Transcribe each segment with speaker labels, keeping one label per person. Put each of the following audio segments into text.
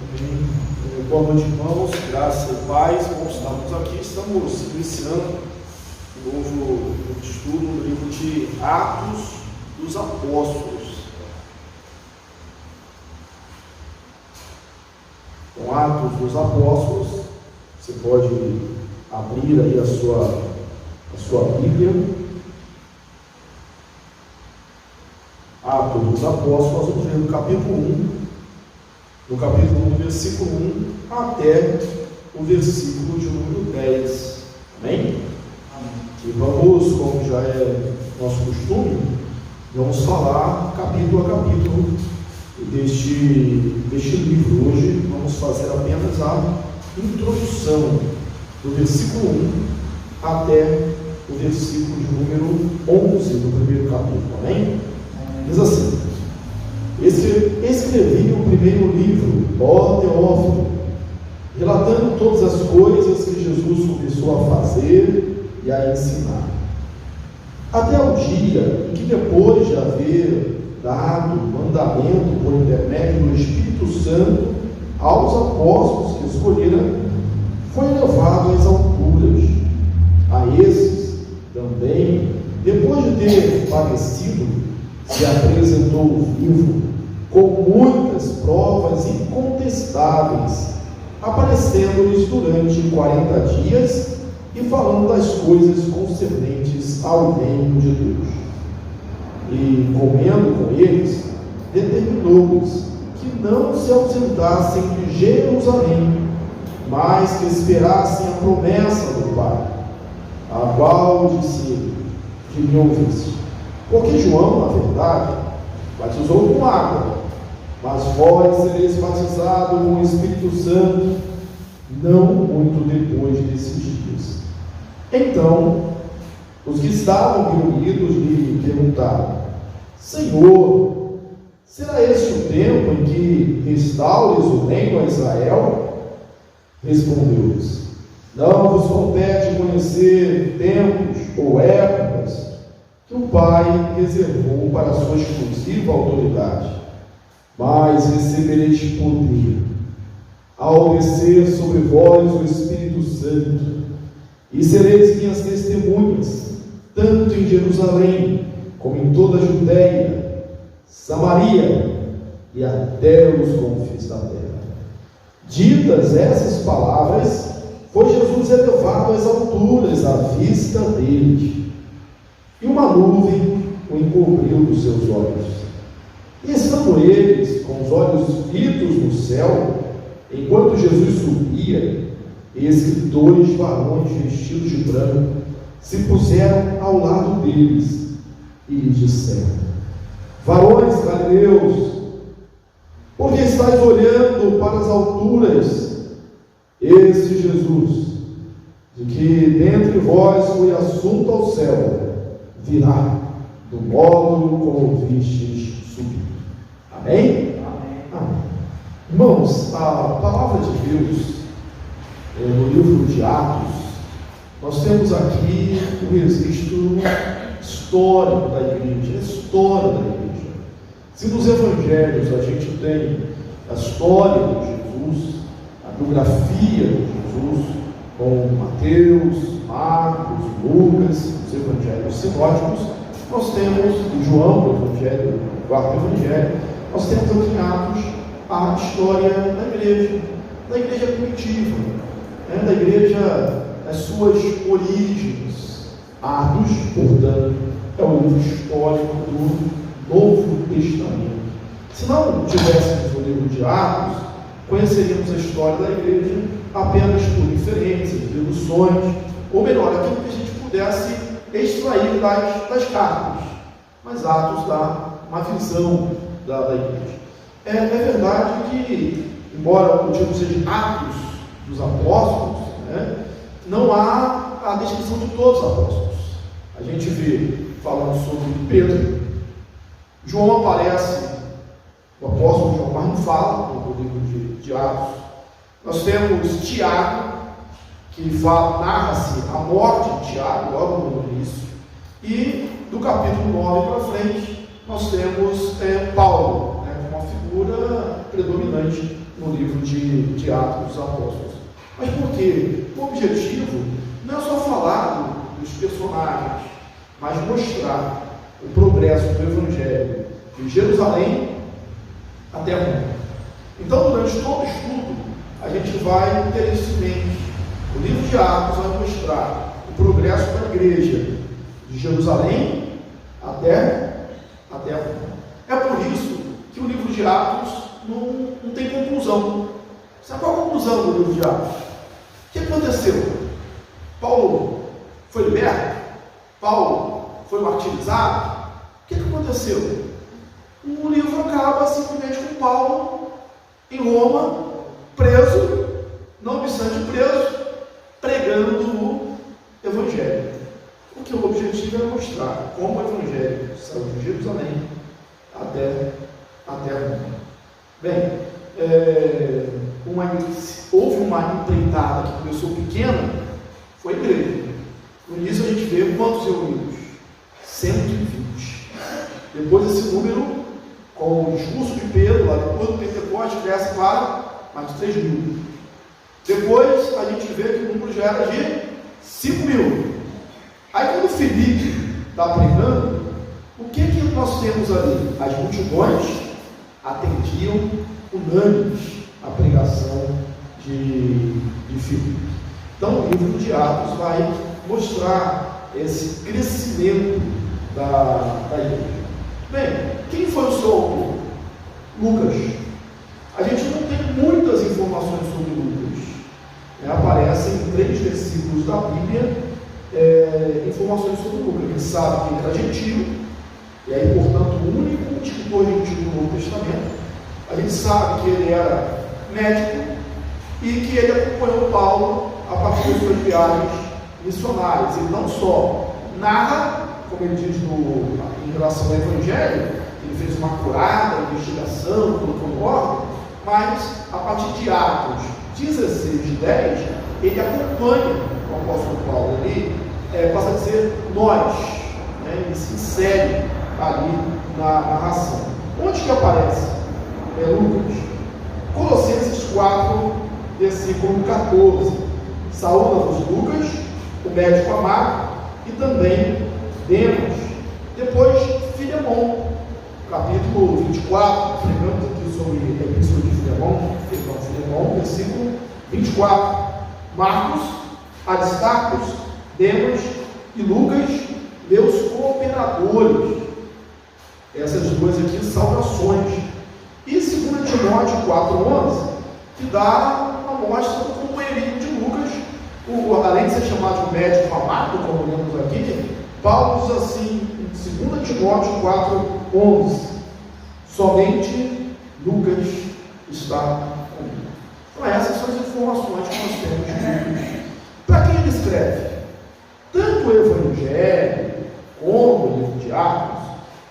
Speaker 1: Amém. Boa noite, irmãos. Graça e paz. Bom estarmos aqui. Estamos iniciando um novo estudo no livro de Atos dos Apóstolos. Com Atos dos Apóstolos, você pode abrir aí a sua Bíblia. Atos dos Apóstolos, nós vamos ver no capítulo 1. No capítulo 1, versículo 1 até o versículo de número 10. Amém? Amém. E vamos, como já é nosso costume, vamos falar capítulo a capítulo deste livro. Hoje vamos fazer apenas a introdução do versículo 1 até o versículo de número 11 do primeiro capítulo. Amém? Diz assim: escrevi o primeiro livro, ó Teófilo, relatando todas as coisas que Jesus começou a fazer e a ensinar, até o dia em que, depois de haver dado mandamento por intermédio do Espírito Santo aos apóstolos que escolheram, foi levado às alturas. A esses também, depois de ter padecido, se apresentou vivo, com muitas provas incontestáveis, aparecendo-lhes durante 40 dias e falando das coisas concernentes ao reino de Deus. E, comendo com eles, determinou-lhes que não se ausentassem de Jerusalém, mas que esperassem a promessa do Pai, a qual disse que me ouvisse. Porque João, na verdade, batizou com água, mas vós sereis batizados com o Espírito Santo não muito depois desses dias. Então, os que estavam reunidos lhe perguntaram: Senhor, será este o tempo em que restaures o reino a Israel? Respondeu-lhes: Não vos compete conhecer tempos ou épocas que o Pai reservou para a sua exclusiva autoridade, mas recebereis poder ao descer sobre vós o Espírito Santo, e sereis minhas testemunhas, tanto em Jerusalém, como em toda a Judéia, Samaria e até os confins da terra. Ditas essas palavras, foi Jesus elevado às alturas à vista deles, e uma nuvem o encobriu dos seus olhos. E estando eles com os olhos fitos no céu, enquanto Jesus subia, eis que 2 varões vestidos de branco se puseram ao lado deles e lhes disseram: Varões galileus, por que estáis olhando para as alturas? Esse Jesus, de que dentre vós foi assunto ao céu, virá do modo como vistes subir. Amém? Amém. Irmãos, a palavra de Deus, no livro de Atos, nós temos aqui o registro histórico da igreja, a história da igreja. Se nos evangelhos a gente tem a história de Jesus, a biografia de Jesus, com Mateus, Marcos, Lucas, os evangelhos sinóticos, nós temos em João, o evangelho, o quarto evangelho, nós temos aqui em Atos a história da igreja primitiva, da igreja, as suas origens. Atos, portanto, é o livro histórico do Novo Testamento. Se não tivéssemos o livro de Atos, conheceríamos a história da igreja apenas por inferências, deduções, ou melhor, aquilo que a gente pudesse extrair das cartas. Mas Atos dá uma visão da igreja. É verdade que, embora o título seja Atos dos Apóstolos, não há a descrição de todos os apóstolos. A gente vê falando sobre Pedro, João aparece, o apóstolo João, mas não fala no livro de Atos. Nós temos Tiago, que narra-se a morte de Tiago, logo no início, e do capítulo 9 para frente, nós temos Paulo, uma figura predominante no livro de Atos dos Apóstolos. Mas por quê? O objetivo não é só falar dos personagens, mas mostrar o progresso do Evangelho de Jerusalém até Roma. Então, durante todo o estudo, a gente vai ter isso em mente. O livro de Atos vai mostrar o progresso da igreja de Jerusalém até Roma. É por isso que o livro de Atos não tem conclusão. Sabe qual a conclusão do livro de Atos? O que aconteceu? Paulo foi liberto? Paulo foi martirizado? O que aconteceu? O livro acaba simplesmente com Paulo em Roma, preso, não obstante preso, pregando o Evangelho. Porque o objetivo é mostrar como o Evangelho saiu de Jerusalém até Roma. Bem, houve uma empreitada que começou pequena, foi a igreja. No início a gente vê quantos reunidos? 120. Depois esse número, com o discurso de Pedro, lá depois do Pentecoste, cresce para mais de 3 mil. Depois a gente vê que o número já era de 5 mil. Aí quando Filipe está pregando, o que nós temos ali? As multidões atendiam unânimes a pregação de Filipe. Então o livro de Atos vai mostrar esse crescimento da igreja. Bem, quem foi o seu autor? Lucas. A gente não tem muitas informações sobre Lucas. Aparecem em 3 versículos da Bíblia informações sobre Lucas. A gente sabe que ele era gentio, e aí, portanto, o único escritor gentil do Novo Testamento. A gente sabe que ele era médico e que ele acompanhou Paulo a partir das suas viagens missionárias. Ele não só narra, como ele diz em relação ao Evangelho, ele fez uma curada, investigação, colocou em ordem, mas a partir de Atos 16 de 10, ele acompanha o apóstolo Paulo. Ele passa a dizer nós, ele se insere ali na narração. Onde que aparece? Lucas. Colossenses 4, versículo 14. Saúda-vos Lucas, o médico amado, e também Demas. Depois, Filemon, capítulo 24, pregamos aqui sobre a epístola de Filemon, versículo 24. Marcos, Aristarcos, Demas e Lucas, meus cooperadores. Essas duas aqui, saudações. E 2 Timóteo 4,11, que dá uma mostra do companheirismo de Lucas. Além de ser chamado de médico amado, como lemos aqui, Paulo diz assim em 2 Timóteo 4,11: somente Lucas está comigo. Então essas são as informações que nós temos de Lucas. Para quem ele escreve? Tanto o Evangelho como o livro de Atos,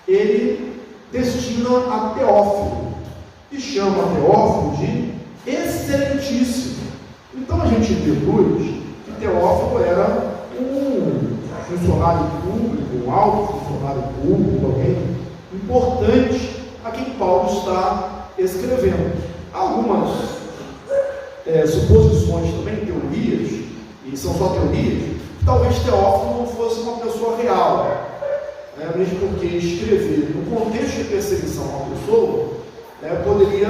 Speaker 1: ele destina a Teófilo, e chama Teófilo de excelentíssimo. Então a gente deduz que Teófilo era um funcionário público, um alto funcionário público, alguém importante a quem Paulo está escrevendo. Algumas suposições também, teorias, e são só teorias, que talvez Teófilo não fosse uma pessoa real, mesmo porque escrever no contexto de perseguição a uma pessoa poderia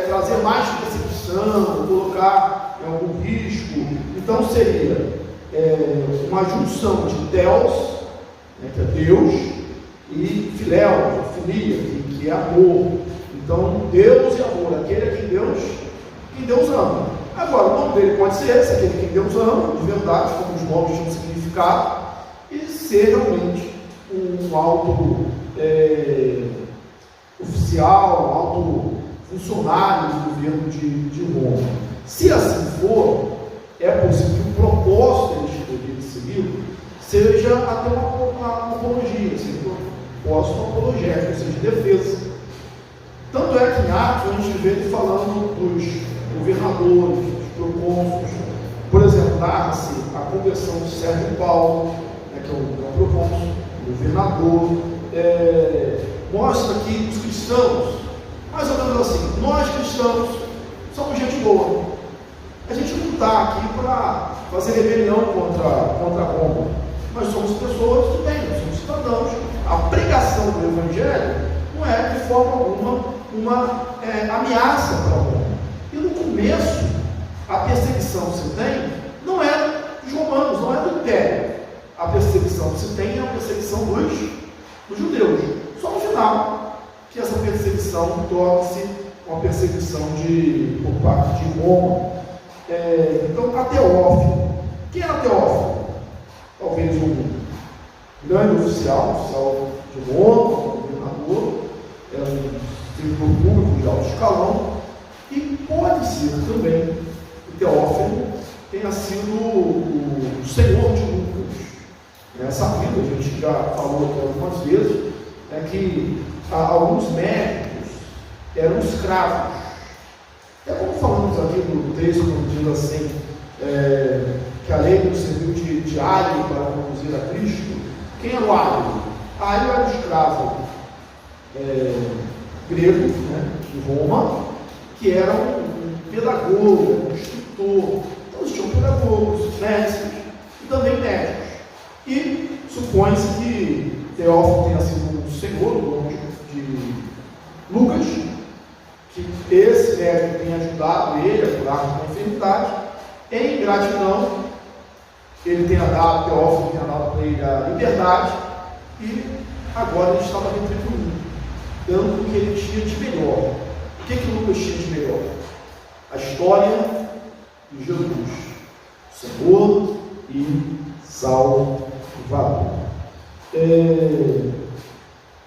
Speaker 1: trazer mais perseguição, colocar em algum risco. Então seria uma junção de Theos, que é Deus, e Filéu, filia, que é amor. Então Deus e amor, aquele a quem Deus ama. Agora, o nome dele pode ser esse, aquele que Deus ama, de verdade, como os nomes tinham significado, e ser realmente um alto oficial, um alto funcionário do governo de Roma. Se assim for, é possível que o propósito dele escolher esse livro seja até uma apologia, seja um propósito apologético, ou seja, de defesa. Tanto é que em Atos a gente vê ele falando dos governadores, dos procônsulos. Por exemplo, narra-se a conversão de Sérgio Paulo, que é o procônsul, o governador. Mostra que os cristãos, mais ou menos assim, nós cristãos somos gente boa. A gente não está aqui para fazer rebelião contra Roma. Nós somos pessoas do bem, nós somos cidadãos. A pregação do Evangelho não é de forma alguma uma ameaça para Roma. E no começo, a perseguição que se tem não é dos romanos, não é do império. A perseguição que se tem é a perseguição dos judeus. Só no final que essa perseguição torna-se uma perseguição por parte de Roma. Então, a Teófilo. Quem era Teófilo? Talvez um grande oficial de Roma, um governador, era um servidor público de alto escalão, e pode ser também que Teófilo tenha sido o senhor de Lucas. Essa vida, a gente já falou aqui algumas vezes, é que alguns médicos eram escravos. É como falamos aqui no texto, quando diz assim, que a lei nos serviu de alho para conduzir a Cristo. Quem era o alho? Alho era um escravo grego, né, de Roma, que era um pedagogo, um instrutor. Então eles tinham pedagogos, mestres e também médicos. E supõe-se que Teófilo tenha sido o senhor, o dono de Lucas, que esse médico tenha ajudado ele a curar uma enfermidade. Em gratidão, ele tenha dado, Teófilo tenha dado para ele a liberdade, e agora ele estava retribuindo, dando o que ele tinha de melhor. O que Lucas tinha de melhor? A história de Jesus, Senhor e Salvador.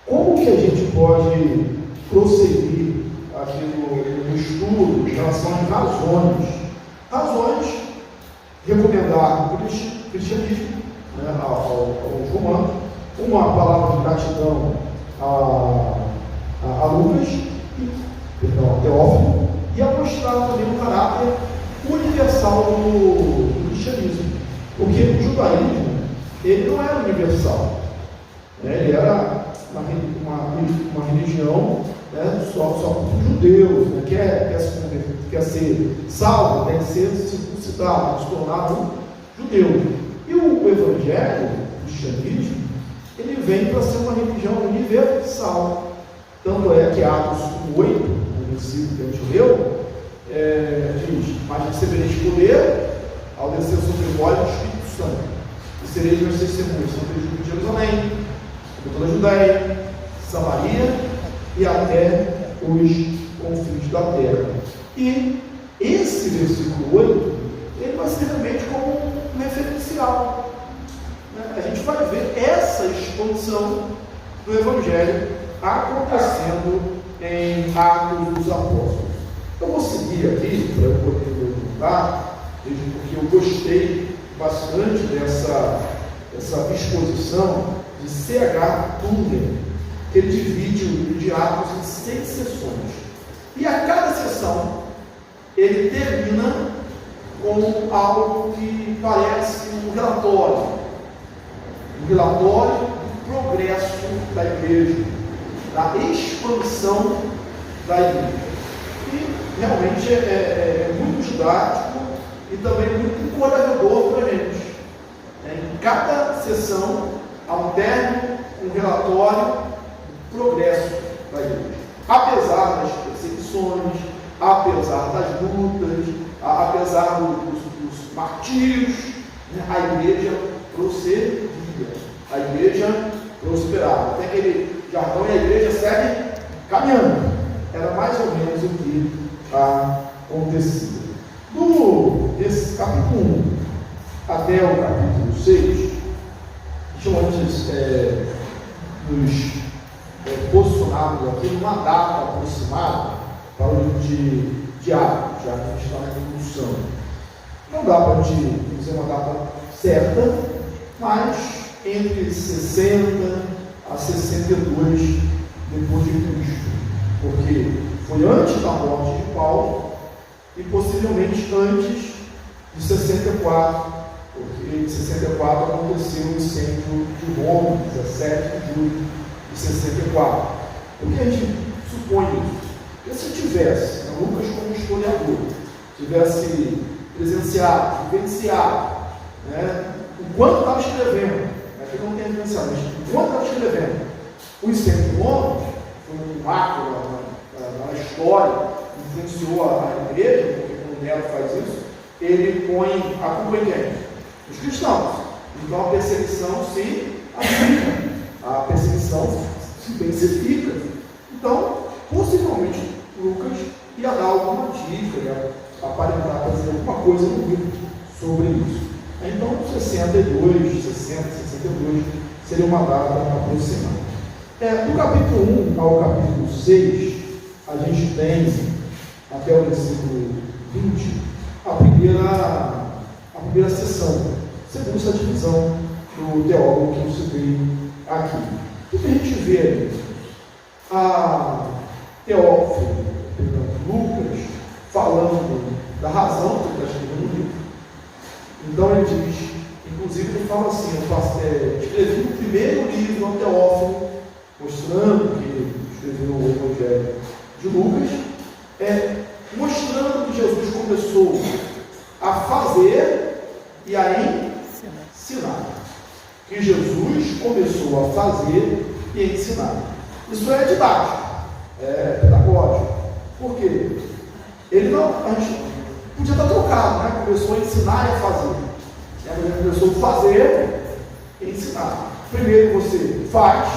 Speaker 1: Como que a gente pode prosseguir aqui no estudo em relação às razões recomendar o cristianismo, né, aos romanos, uma palavra de gratidão a Lucas, a Teófilo, e a mostrar também o caráter universal do cristianismo, porque o judaísmo ele não era universal, né? Ele era uma religião, né, só para os judeus, né? quer ser salvo, tem que ser circuncidado, se tornar um judeu. E o Evangelho, o cristianismo, ele vem para ser uma religião universal. Tanto é que Atos 8, no versículo que a gente leu, diz: mas recebereis poder ao descer sobre vós o Espírito Santo, e sereis meus testemunhas, tanto em Jerusalém, como toda a Judéia, Samaria e até os confins da terra. E esse versículo 8, ele vai ser realmente como um referencial. A gente vai ver essa expansão do Evangelho acontecendo em Atos dos Apóstolos. Eu vou seguir aqui para eu poder perguntar, porque eu gostei bastante dessa exposição de C.H. Turner, que ele divide o livro de Atos em 6 sessões. E a cada sessão ele termina com algo que parece um relatório do progresso da igreja, da expansão da igreja. E realmente é muito didático e também muito encorajador para a gente. Em cada sessão, há um término, um relatório do progresso da igreja. Apesar das perseguições, apesar das lutas, apesar dos martírios, né, a igreja prosseguia, a igreja prosperava. Tem aquele jargão e a igreja segue caminhando. Era mais ou menos o que acontecia. Desse capítulo 1 até o capítulo 6, deixa eu antes nos posicionarmos aqui numa data aproximada para o livro de Atos, já que a gente está na introdução. Não dá para a gente dizer uma data certa, mas entre 60 a 62 depois de Cristo, porque foi antes da morte de Paulo e possivelmente antes de 64, porque em 64 aconteceu o incêndio de Roma, 17 de julho de 64. Por que a gente supõe isso? Porque se tivesse Lucas como historiador tivesse presenciado, vivenciado, né, enquanto estava escrevendo, aqui não tem vivenciado, mas enquanto estava escrevendo, os 100 quilômetros, foi um marco na história, influenciou a igreja, porque quando o Nero faz isso, ele põe a culpa em quem? Os cristãos. Então a perseguição se aplica, a perseguição se intensifica. Então, possivelmente, Lucas ia dar alguma dica, ia aparentar fazer alguma coisa no livro sobre isso. Então, 62, 60, 62 seria uma data aproximada. Do capítulo 1 ao capítulo 6, a gente tem, até o versículo 20, a primeira sessão, segundo essa divisão do teólogo que eu citei aqui. O que a gente vê ali? A Teófilo, Lucas, falando da razão que ele está escrevendo no livro. Então ele diz, inclusive ele fala assim, eu escrevi o primeiro livro ao Teófilo, mostrando que ele escreveu o Evangelho de Lucas, mostrando que Jesus começou a fazer e a ensinar. Que Jesus começou a fazer e ensinar. Isso é didático, é pedagógico. Por quê? A gente podia estar trocado, né? Começou a ensinar e a fazer. Ele começou a fazer e ensinar. Primeiro você faz,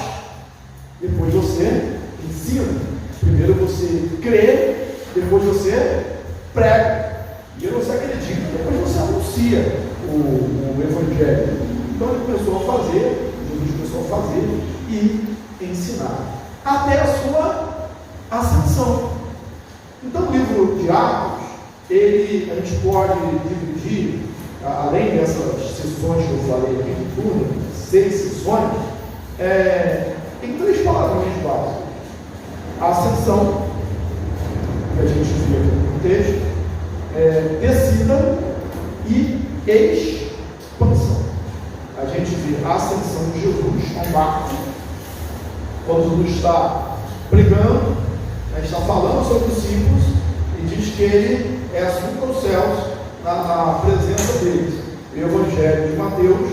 Speaker 1: depois você ensina. Primeiro você crê, depois você prega. E você acredita, depois você anuncia o Evangelho. Então ele começou a fazer, Jesus começou a fazer e ensinar, até a sua ascensão. Então o livro de Atos, a gente pode dividir, além dessas sessões que eu falei aqui no túnel, 6 sessões, em 3 palavrões básicas. A ascensão, que a gente vê aqui no texto, descida e expansão. A gente vê a ascensão de Jesus ao barco, quando Jesus está pregando, está falando sobre os discípulos e diz que ele é assunto aos céus na presença deles. O Evangelho de Mateus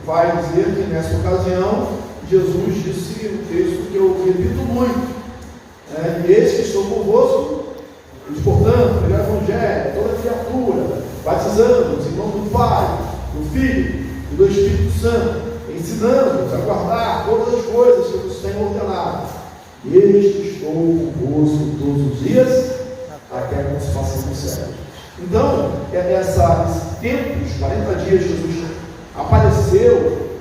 Speaker 1: vai dizer que nessa ocasião Jesus disse no texto que eu repito muito, e eis que estou convosco, e portanto, pregar o Evangelho, toda criatura, batizando-os em nome do Pai, do Filho e do Espírito Santo, ensinando-os a guardar todas as coisas que vos tenho ordenado. E eis que estou convosco todos os dias, até a consumação dos séculos. Então, esse tempo, os 40 dias, Jesus apareceu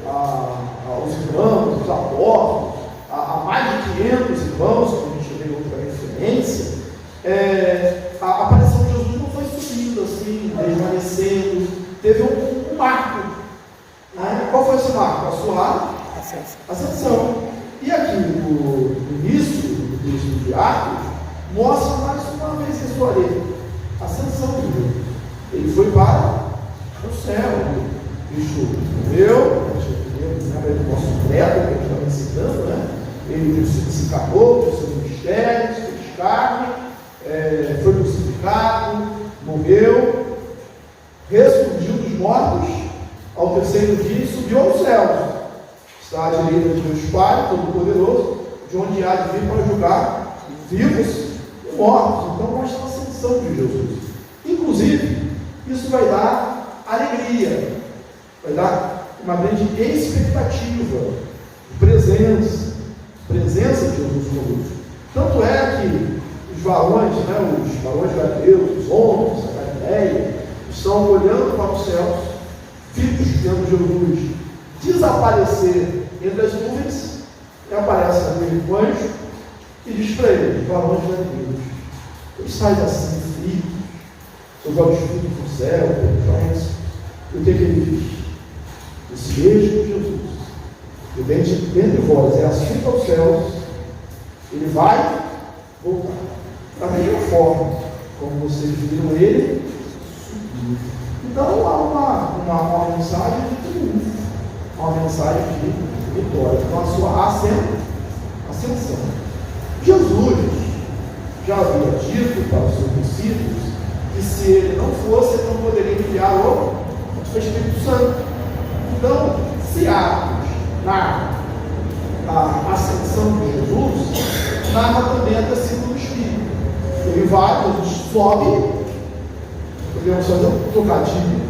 Speaker 1: aos irmãos, aos apóstolos, a mais de 500 irmãos, como a gente vê em outra referência. A aparição de Jesus não foi subindo assim, desvanecendo, teve um marco. Qual foi esse marco? A sua ascensão. E aqui no início do texto de Atos, mostra mais uma vez a história. A ascensão de Jesus. Ele foi para o céu. Cristo morreu, a gente lembra do nosso credo, que a gente estava ensinando, né? Ele se encarnou, fez seus mistérios, fez carne, foi crucificado, morreu, ressurgiu dos mortos ao terceiro dia e subiu aos céus. Está à direita de Deus Pai, Todo-Poderoso, de onde há de vir para julgar vivos e mortos. Então mostra a ascensão de Jesus. Inclusive, isso vai dar alegria, vai dar uma grande expectativa de presença de Jesus conosco. Tanto é que os varões galileus, os homens da Galileia, estão olhando para os céus, vivos, vendo Jesus desaparecer entre as nuvens, e aparece ali o anjo e diz para ele: varões galileus, eles saem assim, frios, seus olhos fitam para o céu, e o que ele diz? Esse mesmo Jesus, que dentre vós é assunto aos céus, ele vai voltar. Da mesma forma como vocês viram ele subir. Então há uma mensagem de triunfo, uma mensagem de vitória. Então a sua ascensão. Jesus já havia dito para os seus discípulos que se ele não fosse, ele não poderia enviar o Espírito Santo. Então, se Atos narra a ascensão de Jesus, narra também a descida do Espírito. Ele vai, Jesus sobe, podemos fazer um trocadilho,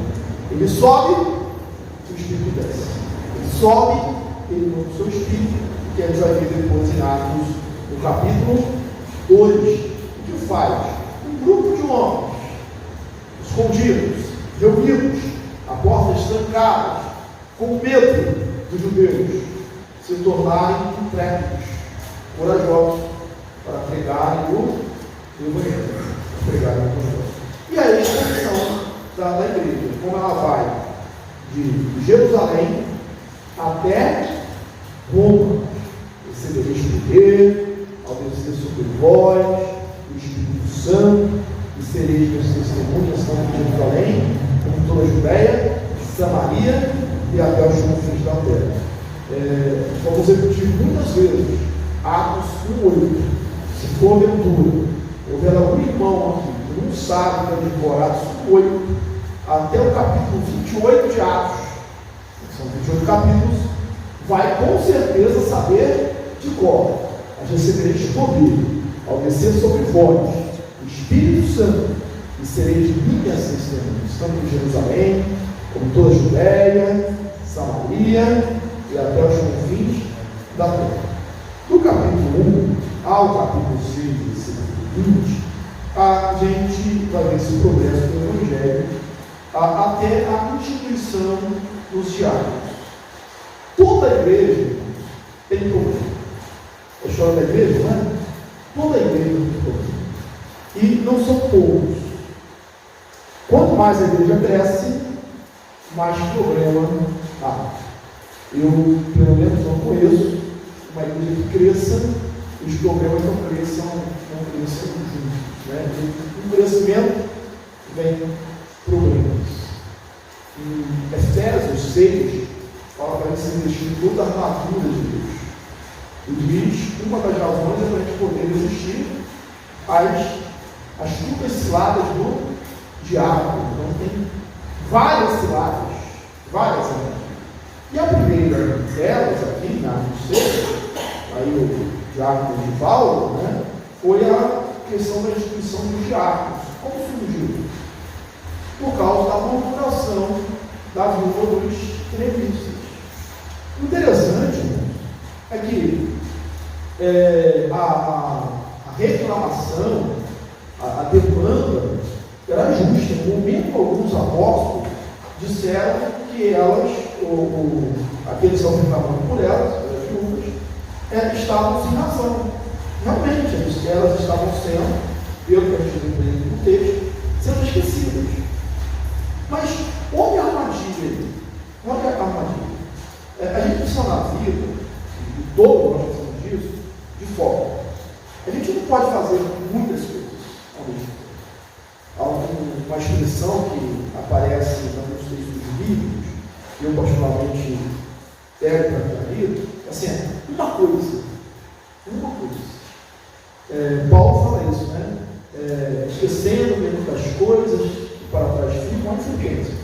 Speaker 1: ele sobe, o Espírito desce. Ele sobe, ele manda o seu Espírito, que a gente vai ver depois em Atos, no capítulo 2. O que faz? Um grupo de homens, escondidos, reunidos, a portas trancadas, com medo dos judeus, se tornarem intrépidos, corajosos, para pregarem o Evangelho. E aí a expansão da igreja, como ela vai de Jerusalém até Roma, recebereis poder, ao descer sobre vós, o Espírito Santo, e sereis meus testemunhas, tanto de Jerusalém, como toda a Judéia, Samaria e até os confins da terra. Vamos repetir muitas vezes Atos 1:8. Se porventura houver algum irmão aqui que não sabe para decorar Atos 1:8 até o capítulo 28 de Atos, são 28 capítulos, vai com certeza saber de cor. Mas recebereis poder ao descer sobre vós o Espírito Santo, e sereis minhas testemunhas, tanto em Jerusalém, como toda a Judéia, Samaria e até os confins da terra. Do capítulo 1 ao capítulo 6, versículo 20, a gente vai ver esse progresso do Evangelho até a instituição dos diáconos. Toda a igreja tem problema. A história da igreja, não é? Toda a igreja tem problema. E não são poucos. Quanto mais a igreja cresce, mais problema há. Eu, pelo menos, não conheço uma igreja que cresça, os problemas não cresçam juntos. Né? Com o crescimento vem problemas. Em Efésios 6, fala para a gente se investir em toda a armadura de Deus. E diz, uma das razões é para a gente poder resistir às astutas ciladas do diabo. Então tem várias ciladas, E a primeira delas, aqui na Atos, aí o diácono de Paulo, né, foi a questão da instituição dos diáconos. Como surgiu? Por causa da murmuração da viúva dos levitas. O interessante, irmão, é que a reclamação, a demanda era justa. No momento, alguns apóstolos disseram que elas, aqueles que estão reclamando por elas, as viúvas, estavam sem razão. Realmente, elas estavam sendo, pelo que a gente vê no texto, sendo esquecidas. Mas olha a armadilha. Olha a armadilha. A gente precisa na vida, e todos nós precisamos disso, de foco. A gente não pode fazer muitas coisas ao mesmo tempo. Há uma expressão que aparece nos textos bíblicos, que eu particularmente pego para a minha vida, assim, uma coisa. Paulo fala isso, né? Esquecendo mesmo das coisas que para trás ficam, com frequência.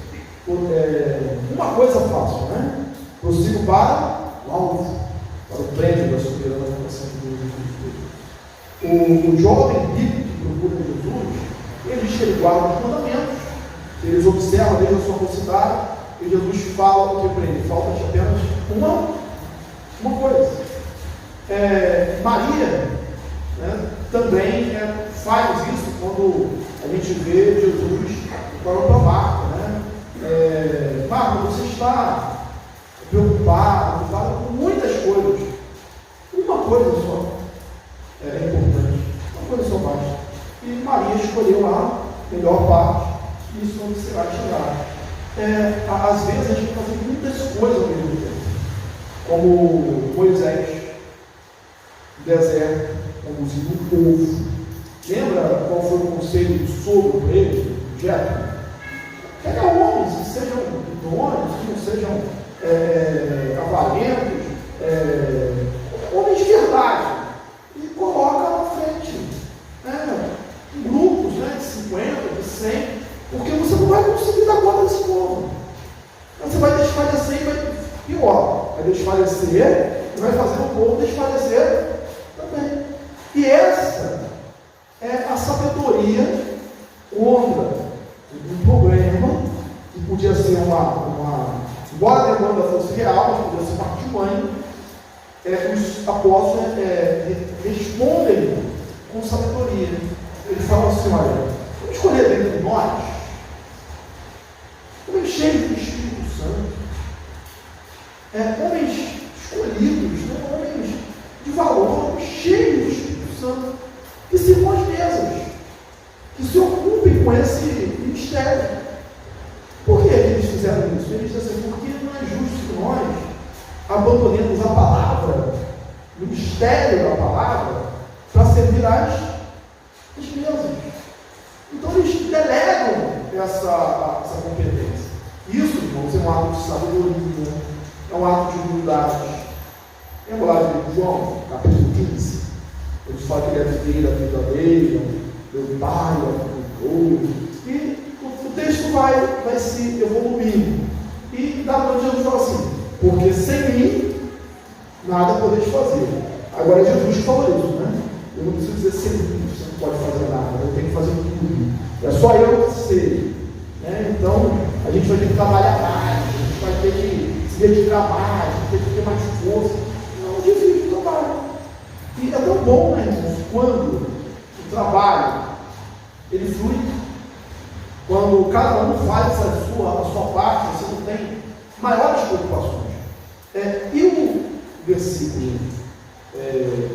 Speaker 1: Uma coisa fácil, né? Prossigo para o alvo, para o prêmio da soberana vocação de Deus em Cristo. O jovem rico que procura Jesus, ele diz que ele guarda os mandamentos, eles observam desde a sua mocidade, e Jesus fala o que para ele? Falta-te apenas uma coisa. Maria, né, também faz isso quando a gente vê Jesus para Marta, né? Marta, você está preocupado com muitas coisas. Uma coisa só é importante, uma coisa só basta. E Maria escolheu a melhor parte, e isso não será tirado. Às vezes a gente faz muitas coisas ao mesmo tempo, como Moisés no deserto, conduzindo o povo. Lembra qual foi o conselho do sogro para ele? Jetro? Pega homens que sejam idôneos, que não sejam avarentos, homens de verdade, e coloca na frente. vai conseguir dar conta desse povo. Você vai desfalecer e vai pior. Vai desfalecer e vai fazer o povo desfalecer também. E essa é a sabedoria contra um problema que podia ser embora a demanda fosse real, mas podia ser parte humana. Os apóstolos respondem com sabedoria. Eles falam assim: olha, vamos escolher dentro de nós homens cheios do Espírito Santo, homens escolhidos, homens de valor, homens cheios do Espírito Santo, que sirvam as mesas, que se ocupem com esse ministério. Por que eles fizeram isso? Eles disseram assim: porque não é justo que nós abandonemos a palavra, o mistério da palavra, para servir as mesas. Então eles delegam essa competência. Isso, irmãos, é um ato de sabedoria, é um ato de humildade. Lembra lá de João, capítulo 15? Ele fala que ele é videira verdadeira, meu pai é o e o texto vai se evoluindo. E da noite Jesus fala assim: porque sem mim nada podeis fazer. Agora é Jesus que falou isso, né? Eu não preciso dizer sem mim, você não pode fazer nada, eu tenho que fazer tudo. É só eu que sei. Então a gente vai ter que trabalhar mais, a gente vai ter que se dedicar mais, a gente vai ter que ter mais força. Não divide o trabalho. E é tão bom, né, irmãos, quando o trabalho ele flui, quando cada um faz a sua parte, você não tem maiores preocupações. E o versículo,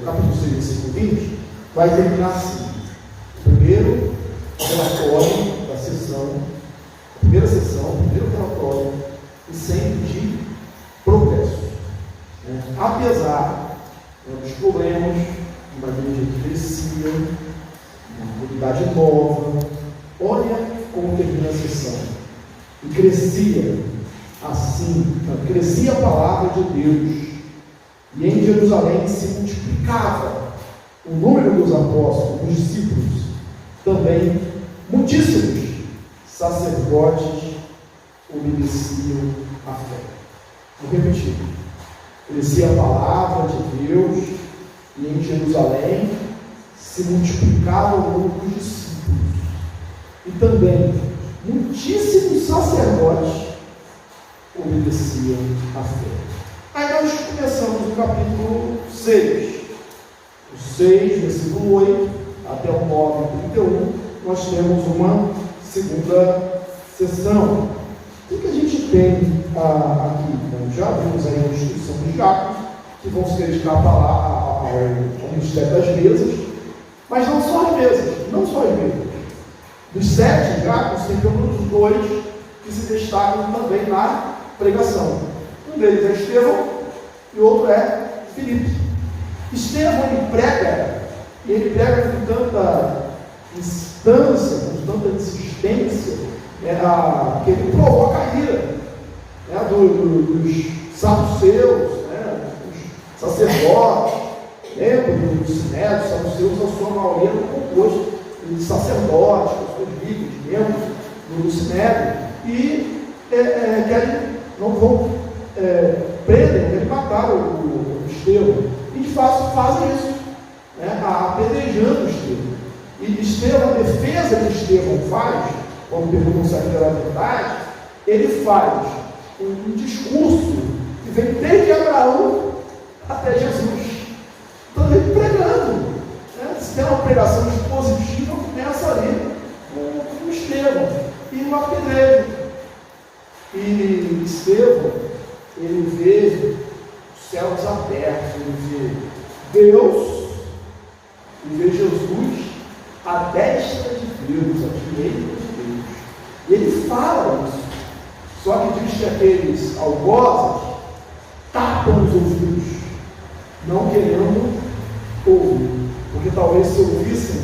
Speaker 1: capítulo 6, versículo 20, vai terminar assim: primeiro relatório da sessão, primeira sessão, primeiro relatório, e sempre de progresso. Apesar dos problemas, de uma igreja que crescia, uma comunidade nova, olha como termina a sessão. E crescia assim, crescia a palavra de Deus, e em Jerusalém se multiplicava o número dos apóstolos, dos discípulos, também muitíssimos sacerdotes obedeciam à fé. Vou repetir: crescia a palavra de Deus, e em Jerusalém se multiplicava o número dos discípulos, e também muitíssimos sacerdotes obedeciam à fé. Aí nós começamos o capítulo 6. O 6, versículo 8, até o 9, 31, nós temos uma segunda sessão. O que a gente tem aqui? Então, já vimos aí a instrução de Jacó, que vão se dedicar ao ministério das mesas, mas não só as mesas, Dos 7 diáconos, tem pelo menos 2 que se destacam também na pregação. Um deles é Estevão e o outro é Filipe. Estevão, ele prega com tanta instância, com tanta insistência, que ele provoca a ira dos saduceus, dos sacerdotes. Lembra do Sinédrio, os saduceus, a sua maioria eram compostos de sacerdotes, pessoas ricas, membros do Sinédrio, e não vão prendem, querem matar o Estevão, e de fato fazem isso, apedrejando o Estevão. E Estevão, a defesa que Estevão faz, quando perguntam se aquilo era verdade, ele faz um discurso que vem desde Abraão até Jesus. Então ele vem pregando. Se tem uma pregação expositiva, começa ali com Estevão e no apedrejo. E Estevão, ele vê os céus abertos, ele vê Deus, ele vê Jesus à destra de Deus, à direita de Deus. E ele fala isso. Só que diz que aqueles algozes tapam os ouvidos, não querendo ouvir. Porque talvez se ouvissem,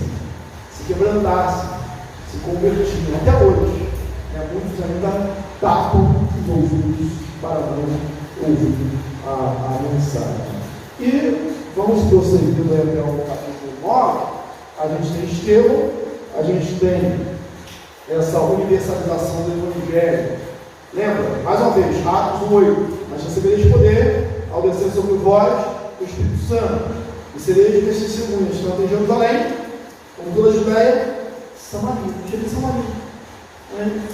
Speaker 1: se quebrantassem, se convertiam. Até hoje, muitos ainda tapam os ouvidos para não ouvir a mensagem. E vamos prosseguindo até o capítulo 9. A gente tem Estevão, a gente tem essa universalização do Evangelho. Lembra? Mais uma vez, Atos 8. Mas recebereis poder ao descer sobre vós o Espírito Santo. E sereis minhas testemunhas, tanto em Jerusalém, como toda a Judéia, Samaria. Chega em Samaria.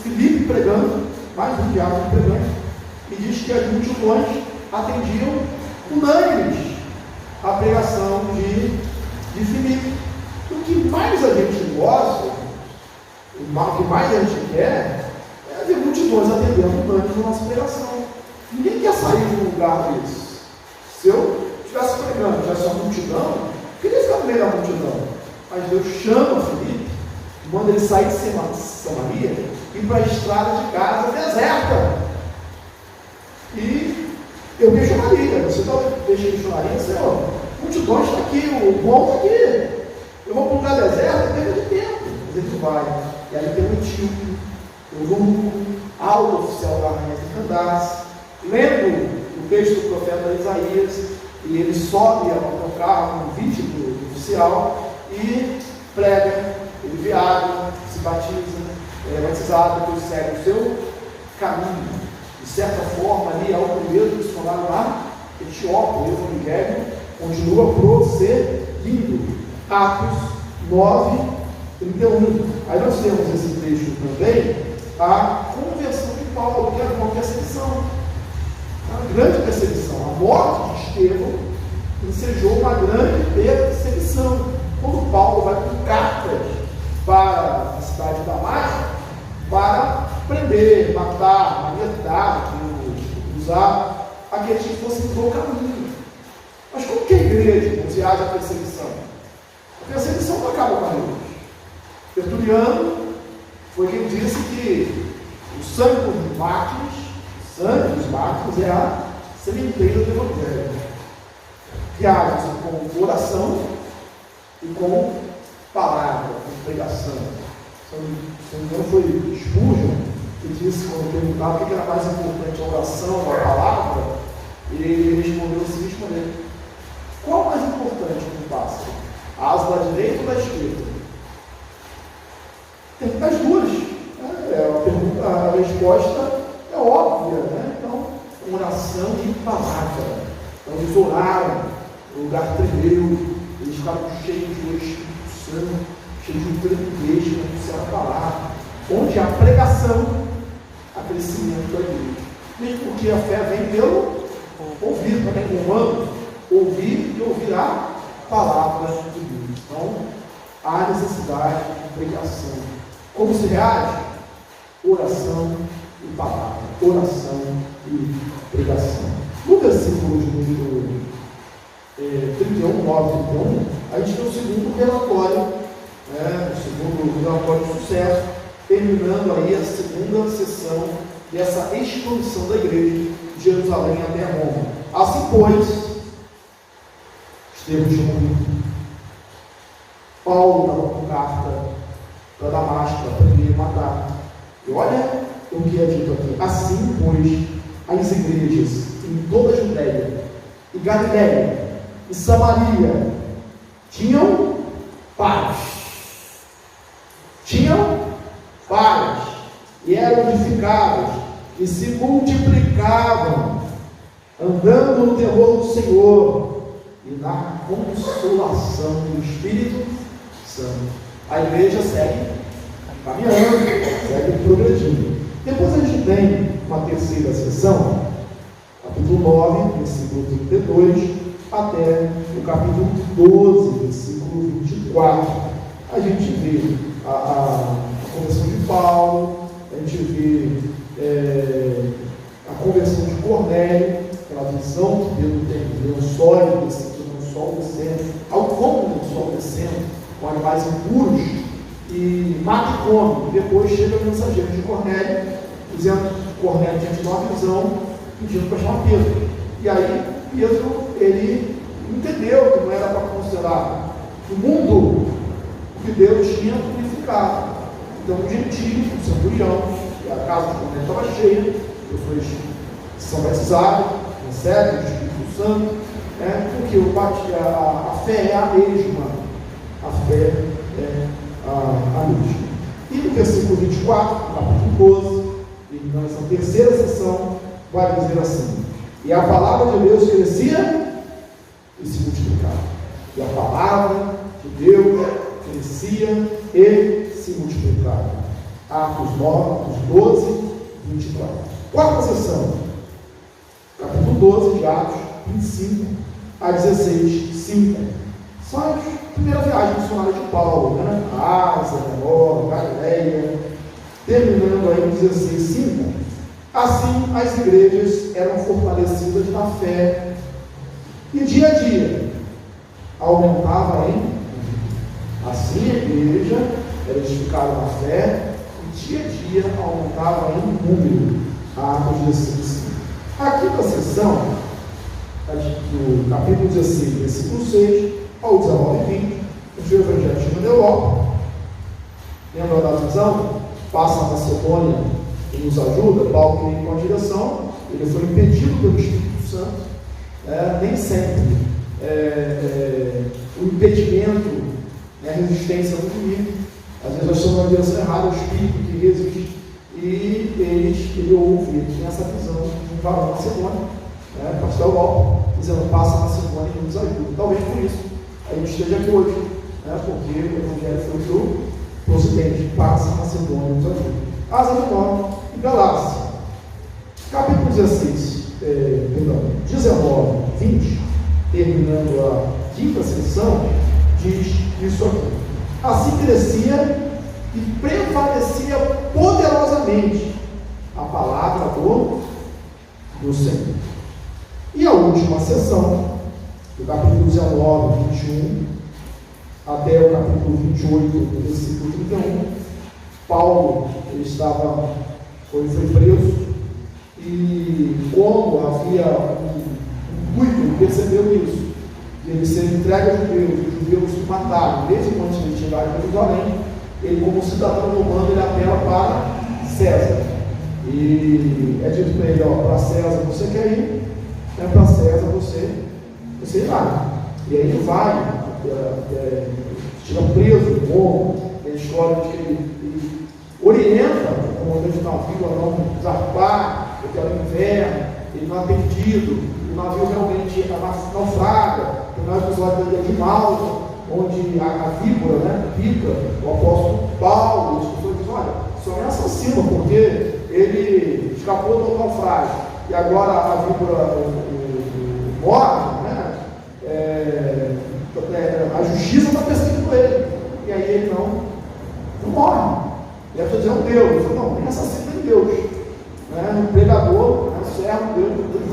Speaker 1: Filipe pregando, mais um diálogo pregando, e diz que as multidões atendiam unânimes a pregação de Filipe. O que mais a gente gosta, o que mais a gente quer, é ver multidões atendendo unânimes a nossa pregação. Ninguém quer sair de um lugar desse. Se eu estivesse pregando, tivesse uma multidão, eu queria ficar no meio da multidão. Mas Deus chama Filipe, manda ele sair de Samaria e ir para a estrada de Gaza deserta. E eu questionaria, você talvez questionaria, Senhor, multidões está aqui, o bom está aqui. Eu vou para um lugar deserto, é perda de tempo. Mas ele vai. E aí tem um etíope, eunuco, alto oficial da rainha de Candace, lendo o texto do profeta Isaías, e ele sobe ao carro, um vídeo do oficial, e prega, ele vê água, se batiza, é batizado, depois segue o seu caminho. De certa forma, ali, ao primeiro missionário lá, Etiópia, o Evangelho continua prosseguindo. Atos 9, 31. Aí nós temos esse texto também, a conversão de Paulo, que era uma perseguição, uma grande perseguição. A morte de Estevão ensejou uma grande perseguição. Quando Paulo vai com cartas para a cidade de Damasco para prender, matar, maniatar, usar aqueles que fossem do caminho. Mas como que a igreja, se haja perseguição? A perseguição não acaba com a igreja. Tertuliano foi quem disse que o sangue dos mártires é a sementeira do Evangelho, que age com oração e com palavra, com pregação. Se não me engano, foi Spurgeon que disse, quando perguntava o que era mais importante, a oração ou a palavra, ele respondeu o seguinte maneira: qual mais importante que um pássaro? A asa da direita ou da esquerda? Tem das duas. A resposta é óbvia, né? Então, oração e palavra. Então, eles oraram, o lugar tremeu, eles ficaram cheios do Espírito Santo, cheios de trepidez para anunciar a palavra. Onde há pregação, há crescimento da igreja. Mesmo porque a fé vem pelo ouvir, também comando, ouvir e ouvir a palavra de Deus. Então, há necessidade de pregação. Como se reage? Oração e palavra. Oração e pregação. No versículo de número 31, 9 e 31, a gente tem o segundo relatório, o segundo relatório de sucesso, terminando aí a segunda sessão dessa expansão da igreja de Jerusalém até Roma. Assim, pois, Estevão tinha morrido. Paulo estava com carta para Damasco, para prender e matar. E olha o que é dito aqui. Assim, pois, as igrejas em toda a Judéia e Galiléia e Samaria tinham paz. E eram edificadas e se multiplicavam, andando no terror do Senhor e na consolação do Espírito Santo. A igreja segue caminhando, segue progredindo. Depois a gente tem uma terceira sessão, capítulo 9, versículo 32, até o capítulo 12, versículo 24. A gente vê a conversão de Paulo, a gente vê a conversão de Cornélio, aquela visão que Pedro tem de ver um sólido descendo, um sol descendo, ao como do sol descendo, com animais impuros, e mata e come. E depois chega o mensageiro de Cornélio, dizendo que Cornélio tinha tido uma visão, pedindo para chamar Pedro. E aí Pedro, ele entendeu que não era para considerar o mundo que Deus tinha purificado. Então o gentio, o centurião, e a casa de Cornélio estava cheia, pessoas que são batizadas, recebem o Espírito Santo, porque a fé é a mesma. A fé é a mesma. E no versículo 24, no capítulo 12, e nessa terceira sessão, vai dizer assim: e a palavra de Deus crescia e se multiplicava. E a palavra de Deus crescia e se multiplicava. Atos 9, Atos 12, 24. Quarta sessão, capítulo 12 de Atos, 25 a 16, 5. São a primeira viagem missionária de Paulo, né? Ásia, Menor, Galileia, terminando aí em 16, 5. Assim, as igrejas eram fortalecidas na fé, e dia a dia aumentava em. Assim, a igreja era edificada na fé, e dia a dia aumentava em número. Atos 16, 5. A quinta sessão, do capítulo 16, versículo 6 ao 19 e 20, o Evangelho chega na Europa. Lembra da visão? Passa a Macedônia e nos ajuda. Paulo queria ir com a direção, ele foi impedido pelo Espírito Santo. Nem sempre o impedimento, a resistência do inimigo. Às vezes nós estamos na direção errada, o Espírito que resiste, e ele ouve, ele tem essa visão de um varão macedônio, pastor Europa, dizendo: passa a Macedônia e nos ajuda. Talvez por isso a gente esteja aqui hoje, porque o Evangelho foi para o Ocidente, passa a Macedônia e nos ajuda. Ásia Menor e Galácia, capítulo 16, 19, 20, terminando a quinta sessão, diz isso aqui: assim crescia e prevalecia poderosamente a palavra do Senhor. E a última sessão, do capítulo 19, 21, até o capítulo 28, versículo 31, Paulo, ele foi preso, e como havia um intuito, percebeu isso, de ele ser entregue aos judeus, os judeus se mataram, mesmo antes de ele chegar em Jerusalém, ele, como cidadão romano, ele apela para César. E é dito para ele: para César você quer ir, para César você irá. E aí ele vai, chega preso em Roma, a história de que ele orienta o comandante do navio a não zarpar, porque era inverno, ele não é perdido, o navio realmente naufraga. Tem um episódio de Malta, onde a víbora, pica o apóstolo Paulo, as pessoas dizem: olha, só é assassino, porque ele escapou do naufrágio, e agora a víbora morre, a justiça está perseguindo ele, e aí ele não morre. E a pessoa diz: é um Deus. Ele falou: não, nem assassino nem Deus, um pregador, um servo de Deus,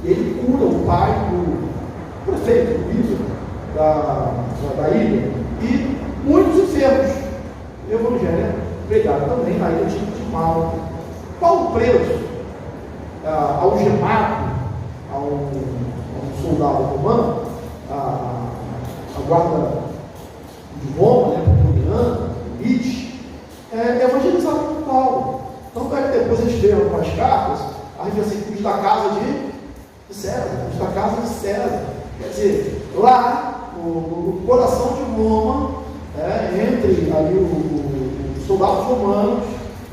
Speaker 1: e ele cura o pai do prefeito, do líder da ilha, e muitos enfermos. O Evangelho pregado também na ilha de Malta. Paulo preso, algemado a um soldado romano, a guarda de Roma, pretoriana, elite, evangelizado por Paulo. Tanto é que depois eles veem com as cartas, a gente assim: cujo da casa de César, cujo da casa de César. Quer dizer, lá no coração de Roma, entre ali os soldados romanos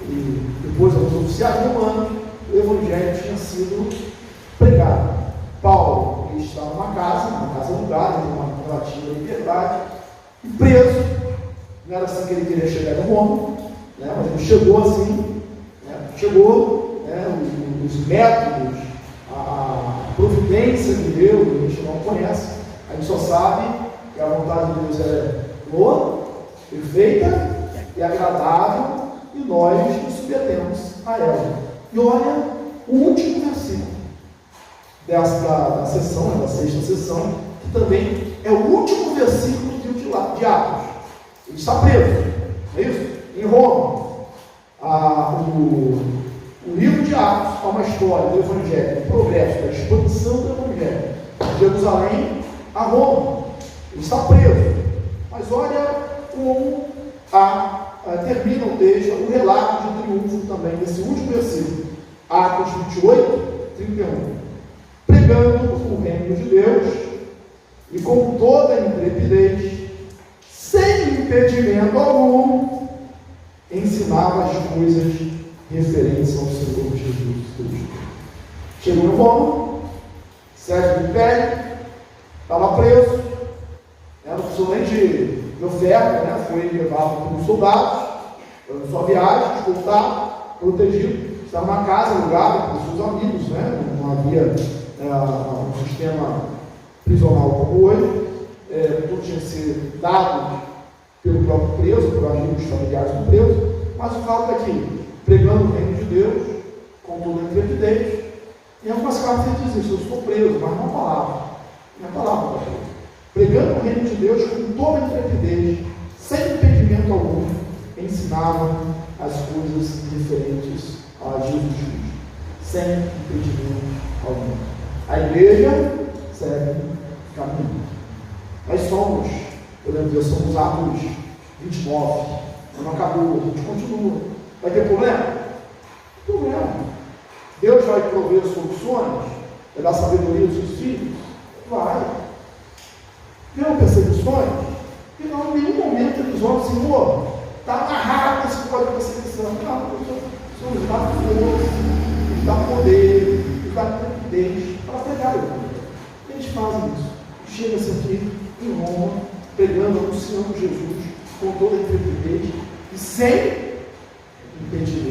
Speaker 1: e depois os oficiais romanos, o Evangelho tinha sido pregado. Paulo, ele está numa casa alugada, uma relativa liberdade, e preso. Não era assim que ele queria chegar em Roma, mas ele chegou assim, os métodos, a providência de Deus, a gente não conhece, a gente só sabe que a vontade de Deus é boa, perfeita e agradável, e nós nos submetemos a ela. E olha o último versículo da sessão, da sexta sessão, que também é o último versículo do livro de Atos. Ele está preso, é isso? Em Roma. O livro de Atos é uma história do Evangelho, do progresso, da expansão do Evangelho, de Jerusalém a Roma. Ele está preso. Mas olha como termina o texto, o relato de triunfo também, desse último versículo. Atos 28, 31. Pregando o reino de Deus, e com toda a intrepidez, sem impedimento algum, ensinava as coisas referentes ao Senhor Jesus Cristo. Chegou em Roma, servo do Império, estava preso, não precisou nem de oferta, né? Foi levado por soldados, na sua viagem, escoltado, protegido, estava na casa, alugada por seus amigos, né? Não havia um sistema prisional como hoje, tudo tinha que ser dado pelo próprio preso, por amigos familiares do preso, mas o fato é que, pregando o reino de Deus, com toda a intrepidez, em algumas cartas ele diz isso: eu estou preso, mas não a palavra, não é a palavra, pregando o reino de Deus com toda a intrepidez, sem impedimento algum, ensinava as coisas referentes a Jesus Cristo, sem impedimento algum. A igreja segue caminho. Nós somos, podemos dizer, somos Atos 29, não acabou, a gente continua. Vai ter problema? Problema. Deus vai prover soluções, vai dar sabedoria aos seus filhos? Vai. Viram perseguições? E não, em nenhum momento eles vão, Senhor, está amarrado esse código de perseguição. Não, Senhor, nos dá força, nos dá poder, nos dá intrepidez para pregar o Evangelho. Eles fazem isso. Chega-se aqui em Roma, pregando, anunciando Jesus com toda a intrepidez e sem impedimento